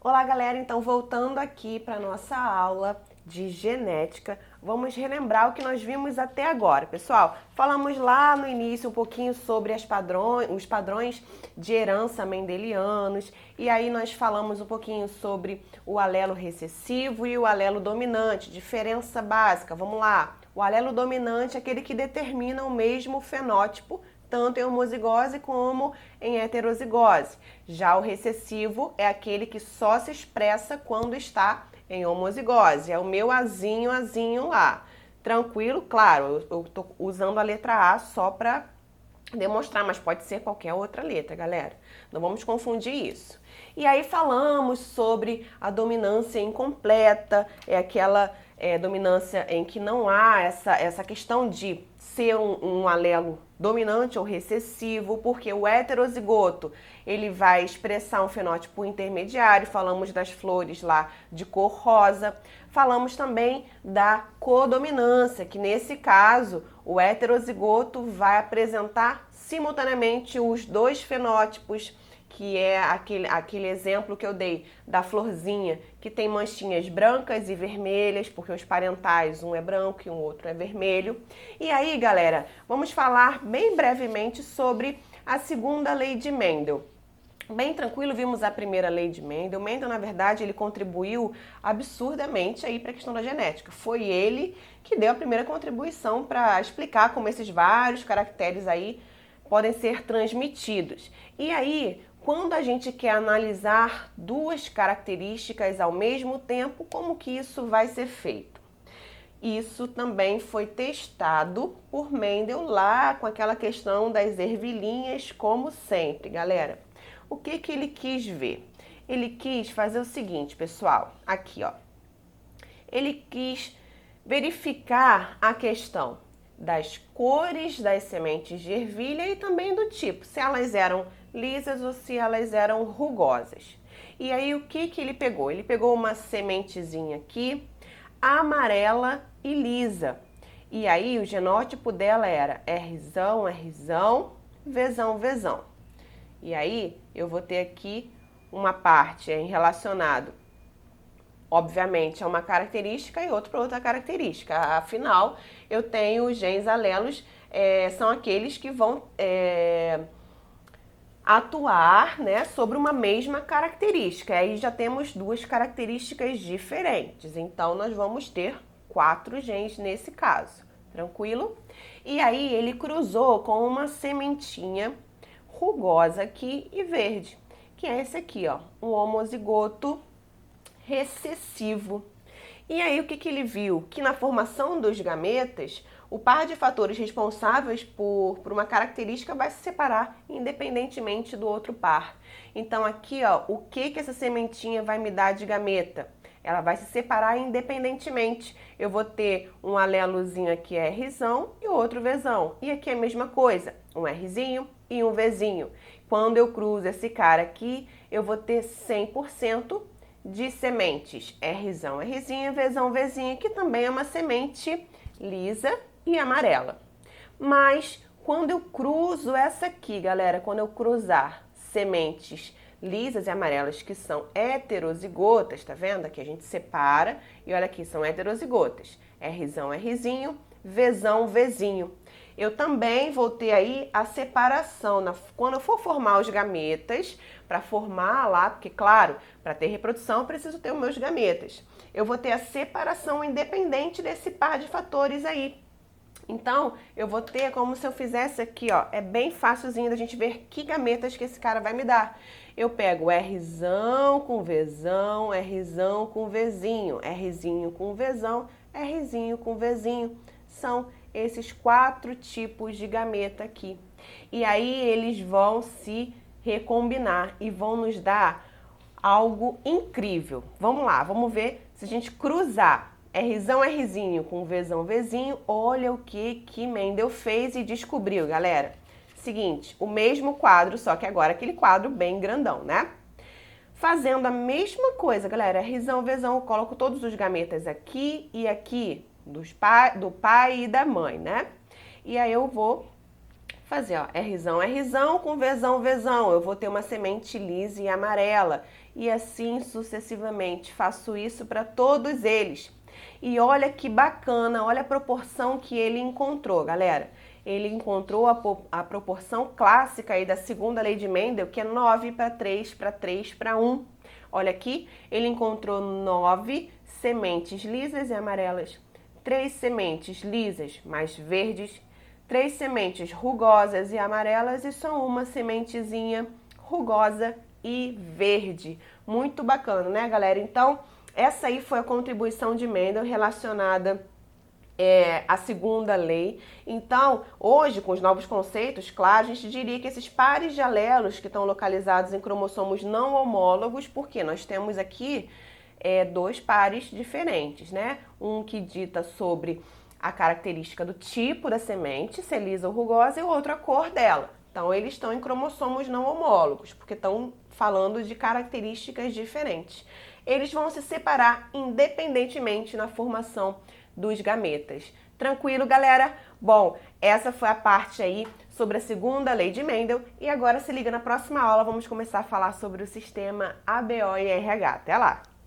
Olá, galera! Então, voltando aqui para nossa aula de genética, vamos relembrar o que nós vimos até agora. Pessoal, falamos lá no início um pouquinho sobre os padrões de herança mendelianos, e aí nós falamos um pouquinho sobre o alelo recessivo e o alelo dominante, diferença básica. Vamos lá! O alelo dominante é aquele que determina o mesmo fenótipo tanto em homozigose como em heterozigose. Já o recessivo é aquele que só se expressa quando está em homozigose. É o meu azinho lá. Tranquilo? Claro, eu estou usando a letra A só para demonstrar, mas pode ser qualquer outra letra, galera. Não vamos confundir isso. E aí falamos sobre a dominância incompleta, é aquela dominância em que não há essa questão de ser um alelo dominante ou recessivo, porque o heterozigoto ele vai expressar um fenótipo intermediário. Falamos das flores lá de cor rosa. Falamos também da codominância, que nesse caso o heterozigoto vai apresentar simultaneamente os dois fenótipos, que é aquele exemplo que eu dei da florzinha, que tem manchinhas brancas e vermelhas, porque os parentais, um é branco e um outro é vermelho. E aí, galera, vamos falar bem brevemente sobre a segunda lei de Mendel. Bem tranquilo, vimos a primeira lei de Mendel. Mendel, na verdade, ele contribuiu absurdamente aí para a questão da genética. Foi ele que deu a primeira contribuição para explicar como esses vários caracteres aí podem ser transmitidos. E aí, quando a gente quer analisar duas características ao mesmo tempo, como que isso vai ser feito? Isso também foi testado por Mendel lá com aquela questão das ervilhinhas, como sempre, galera. O que ele quis ver? Ele quis fazer o seguinte, pessoal, aqui ó. Ele quis verificar a questão das cores das sementes de ervilha e também do tipo, se elas eram lisas ou se elas eram rugosas. E aí o que ele pegou? Ele pegou uma sementezinha aqui, amarela e lisa. E aí o genótipo dela era Rzão, Rzão, Vzão, Vzão. E aí eu vou ter aqui uma parte relacionado, obviamente, a uma característica e outra para outra característica. Afinal, eu tenho os genes alelos, são aqueles que vão atuar, né, sobre uma mesma característica. Aí já temos duas características diferentes. Então, nós vamos ter 4 genes nesse caso. Tranquilo? E aí ele cruzou com uma sementinha rugosa aqui e verde, que é esse aqui, ó, um homozigoto recessivo. E aí o que ele viu? Que na formação dos gametas, o par de fatores responsáveis por uma característica vai se separar independentemente do outro par. Então aqui, ó, o que essa sementinha vai me dar de gameta? Ela vai se separar independentemente. Eu vou ter um alelozinho aqui Rzão e outro Vzão. E aqui é a mesma coisa, um Rzinho e um Vzinho. Quando eu cruzo esse cara aqui, eu vou ter 100% de sementes Rzão, Rzinho, Vzão, Vzinho, que também é uma semente lisa e amarela. Mas quando eu cruzo essa aqui, galera, quando eu cruzar sementes lisas e amarelas que são heterozigotas, tá vendo? Aqui a gente separa e olha aqui, são heterozigotas. Rzão, Rzinho, Vzão, Vzinho. Eu também vou ter aí a separação, quando eu for formar os gametas, para formar lá, porque claro, para ter reprodução eu preciso ter os meus gametas. Eu vou ter a separação independente desse par de fatores aí. Então, eu vou ter como se eu fizesse aqui, ó, é bem facilzinho da gente ver que gametas que esse cara vai me dar. Eu pego Rzão com Vzão, Rzão com Vzinho, Rzinho com Vzão, Rzinho com Vzinho. São esses 4 tipos de gameta aqui. E aí eles vão se recombinar e vão nos dar algo incrível. Vamos lá, vamos ver se a gente cruzar Rzão, Rzinho com Vzão, Vzinho. Olha o que Mendel fez e descobriu, galera. Seguinte, o mesmo quadro, só que agora aquele quadro bem grandão, né? Fazendo a mesma coisa, galera, Rzão, Vzão, eu coloco todos os gametas aqui e aqui, do pai e da mãe, né? E aí eu vou fazer, ó, Rzão, Rzão com Vzão, Vzão. Eu vou ter uma semente lisa e amarela. E assim sucessivamente. Faço isso para todos eles. E olha que bacana, olha a proporção que ele encontrou, galera. Ele encontrou a proporção clássica aí da segunda lei de Mendel, que é 9 para 3 para 3 para 1. Olha aqui, ele encontrou 9 sementes lisas e amarelas, 3 sementes lisas mais verdes, 3 sementes rugosas e amarelas e só uma sementezinha rugosa e verde. Muito bacana, né, galera? Então, essa aí foi a contribuição de Mendel relacionada à segunda lei. Então, hoje, com os novos conceitos, claro, a gente diria que esses pares de alelos que estão localizados em cromossomos não homólogos, porque nós temos aqui dois pares diferentes, né? Um que dita sobre a característica do tipo da semente, se é lisa ou rugosa, e o outro a cor dela. Então, eles estão em cromossomos não homólogos, porque estão falando de características diferentes. Eles vão se separar independentemente na formação dos gametas. Tranquilo, galera? Bom, essa foi a parte aí sobre a segunda lei de Mendel e agora se liga na próxima aula, vamos começar a falar sobre o sistema ABO e RH. Até lá!